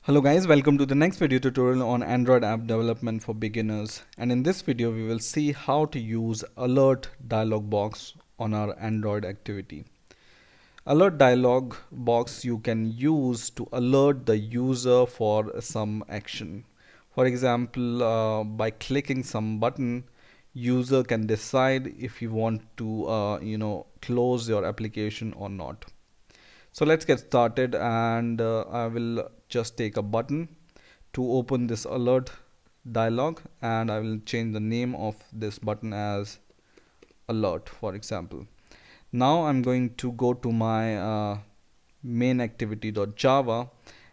Hello guys, welcome to the next video tutorial on Android app development for beginners. And in this video we will see how to use alert dialog box on our Android activity. Alert dialog box you can use to alert the user for some action. For example, by clicking some button, user can decide if you want to close your application or not. So let's get started, and I will just take a button to open this alert dialog, and I will change the name of this button as alert, for example. Now I'm going to go to my main activity.java,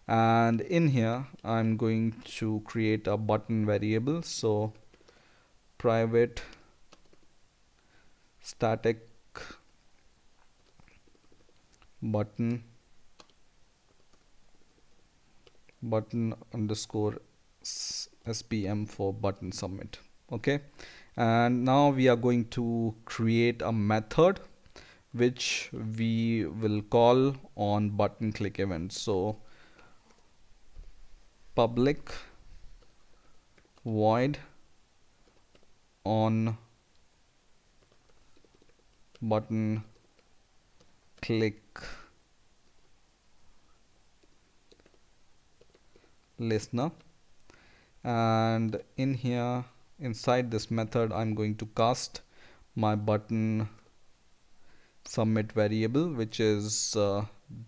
and in here I'm going to create a button variable. So private static button underscore spm for button submit. Okay, and now we are going to create a method which we will call on button click event. So public void on button click listener, and in here inside this method I'm going to cast my button submit variable, which is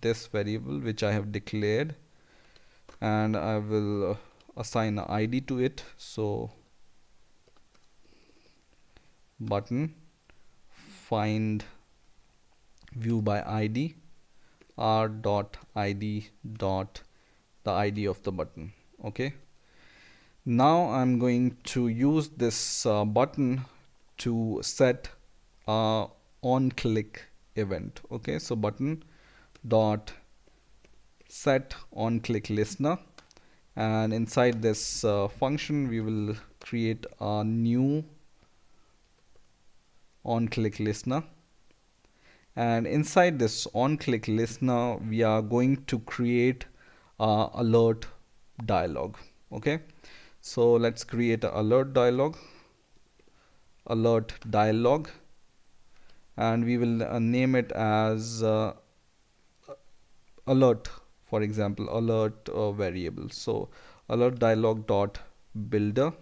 this variable which I have declared, and I will assign an ID to it. So button find view by ID r dot id dot the ID of the button. Okay, now I'm going to use this button to set a on click event. Okay, so button dot set on click listener, and inside this function we will create a new on click listener, and inside this on click listener we are going to create alert dialog. Okay, so let's create a alert dialog, and we will name it as alert, for example alert variable. So alert dialog dot builder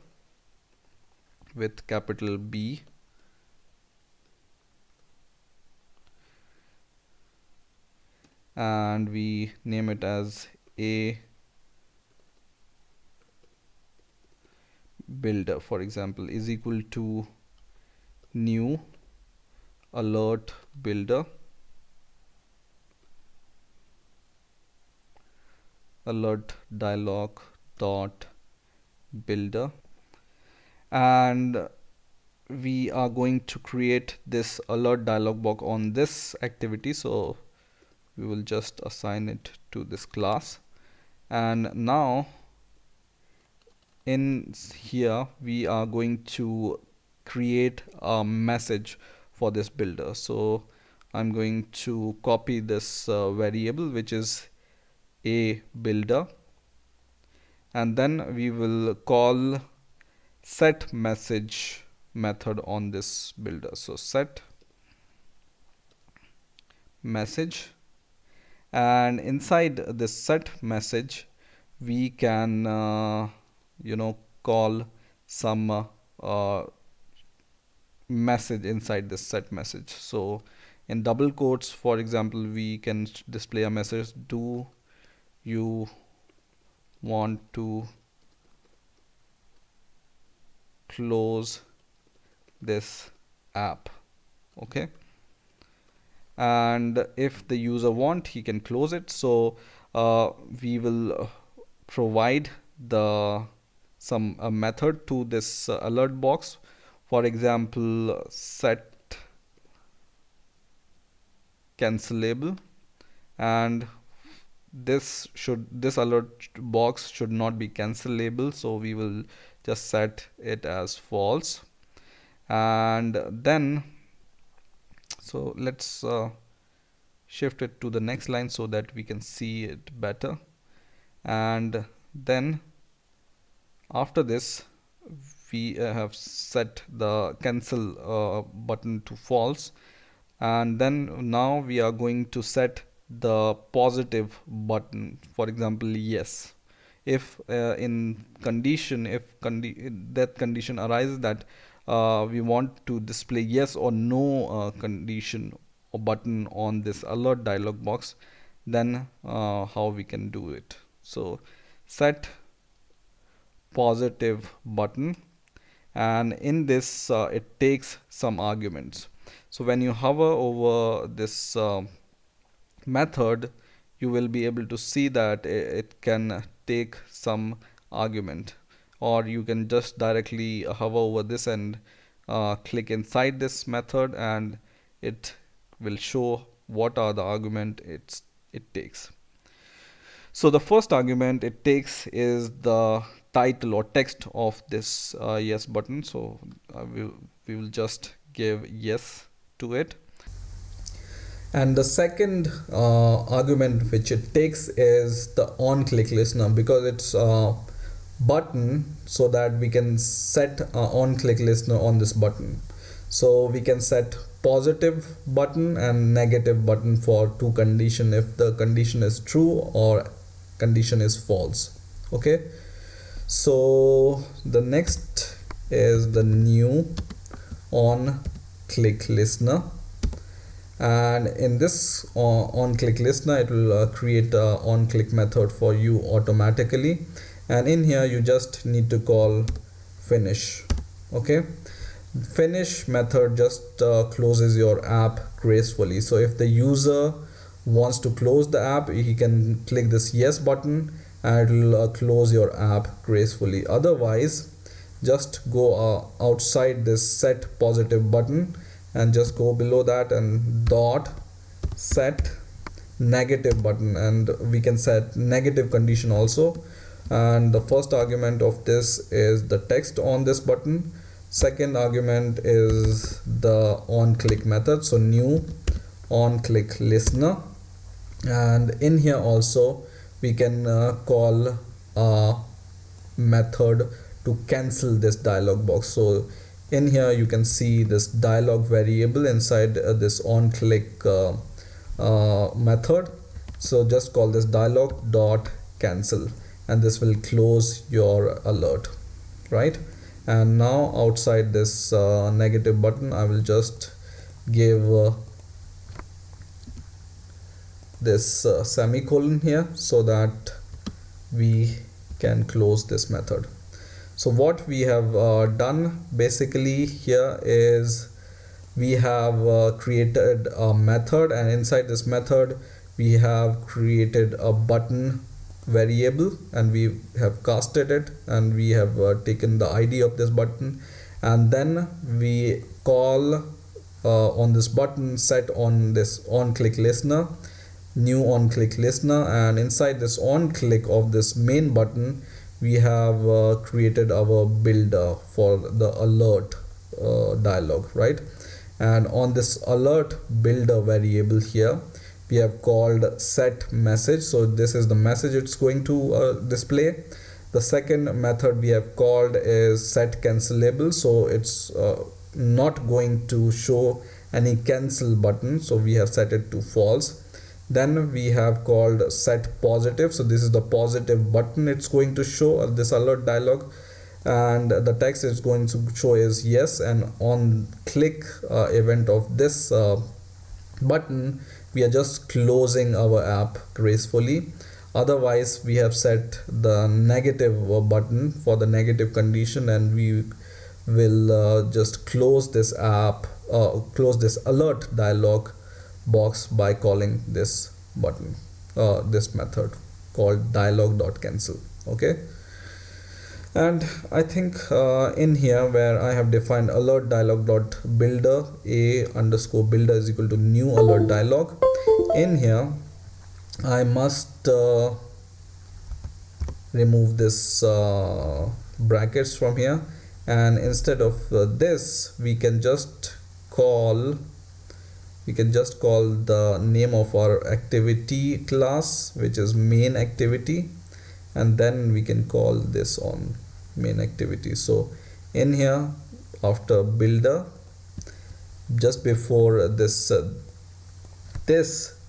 with capital B, and we name it as a builder, for example, is equal to new alert builder alert dialog dot builder, and we are going to create this alert dialog box on this activity. So we will just assign it to this class, and now in here we are going to create a message for this builder. So I'm going to copy this variable which is a builder, and then we will call set message method on this builder. So set message, and inside this set message we can call some message inside this set message. So in double quotes, for example, we can display a message: do you want to close this app? Okay, and if the user want, he can close it. So we will provide the some method to this alert box. For example, set cancelable, and this alert box should not be cancelable, so we will just set it as false. And then so let's shift it to the next line so that we can see it better. And then after this we have set the cancel button to false, and then now we are going to set the positive button, for example yes. If in condition, if that condition arises that we want to display yes or no condition or button on this alert dialog box, then how we can do it. So set positive button, and in this it takes some arguments. So when you hover over this method, you will be able to see that it can take some argument, or you can just directly hover over this and click inside this method, and it will show what are the argument it takes. So the first argument it takes is the title or text of this yes button. So we will just give yes to it. And the second argument which it takes is the on click listener, because it's a button, so that we can set on click listener on this button. So we can set positive button and negative button for two condition, if the condition is true or condition is false. Okay, so the next is the new on click listener, and in this on click listener it will create a on click method for you automatically, and in here you just need to call finish. Okay, finish method just closes your app gracefully. So if the user wants to close the app, he can click this yes button and it will close your app gracefully. Otherwise, just go outside this set positive button and just go below that and dot set negative button, and we can set negative condition also. And the first argument of this is the text on this button. Second argument is the on click method, so new on click listener, and in here also we can call a method to cancel this dialog box. So in here you can see this dialog variable inside this on click method. So just call this dialog dot cancel, and this will close your alert, right? And now outside this negative button I will just give this semicolon here, so that we can close this method. So what we have done basically here is we have created a method, and inside this method we have created a button variable, and we have casted it, and we have taken the ID of this button, and then we call on this button set on this on click listener, new on click listener, and inside this on click of this main button we have created our builder for the alert dialog, right? And on this alert builder variable here we have called set message, so this is the message it's going to display. The second method we have called is set cancelable, so it's not going to show any cancel button, so we have set it to false. Then we have called set positive, so this is the positive button it's going to show this alert dialog, and the text it's going to show is yes, and on click event of this button we are just closing our app gracefully. Otherwise we have set the negative button for the negative condition, and we will just close this app, close this alert dialog box by calling this button, this method called dialog.cancel. Okay, and I think in here where I have defined alert dialog dot builder a underscore builder is equal to new alert dialog, in here I must remove this brackets from here, and instead of this we can just call the name of our activity class, which is main activity, and then we can call this on main activity. So in here, after builder, just before this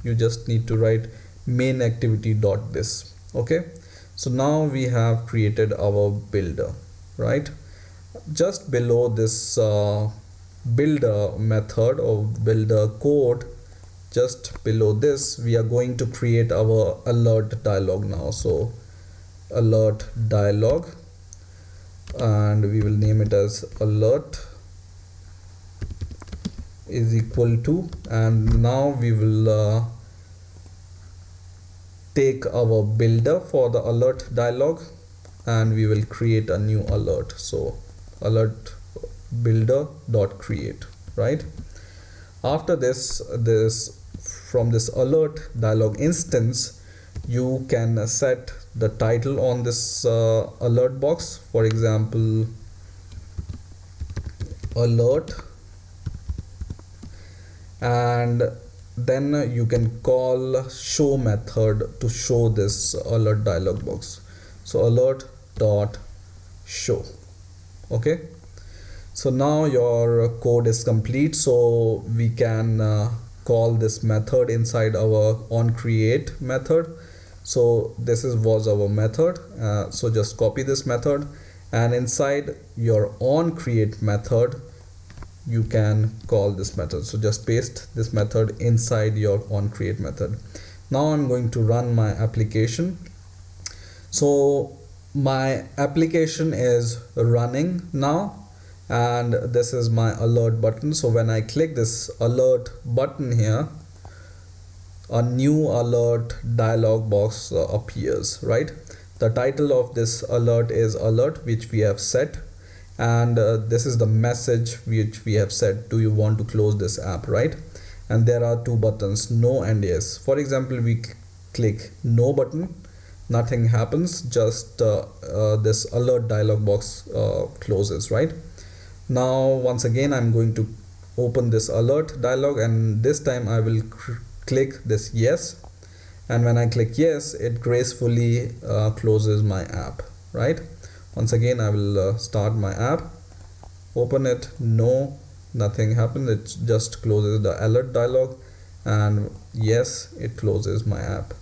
you just need to write main activity dot this. Okay, so now we have created our builder, right? Just below this builder method or builder code, just below this we are going to create our alert dialog now. So alert dialog, and we will name it as alert is equal to, and now we will take our builder for the alert dialog and we will create a new alert. So alert builder dot create, right? After this from this alert dialog instance, you can set the title on this alert box. For example, alert, and then you can call show method to show this alert dialog box. So alert dot show. Okay, so now your code is complete, so we can call this method inside our onCreate method. So this was our method, so just copy this method, and inside your onCreate method you can call this method. So just paste this method inside your onCreate method. Now I'm going to run my application. So my application is running now, and this is my alert button. So when I click this alert button here, a new alert dialog box appears, right? The title of this alert is alert, which we have set, and this is the message which we have said, do you want to close this app, right? And there are two buttons, no and yes. For example, we click no button, nothing happens, just this alert dialog box closes, right? Now once again I'm going to open this alert dialog, and this time I will click this yes, and when I click yes, it gracefully closes my app, right? Once again I will start my app, open it, no, nothing happens, it just closes the alert dialog, and yes, it closes my app.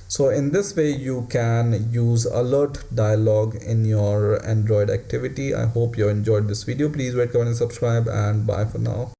So in this way you can use alert dialog in your Android activity. I hope you enjoyed this video. Please rate, comment and subscribe, and bye for now.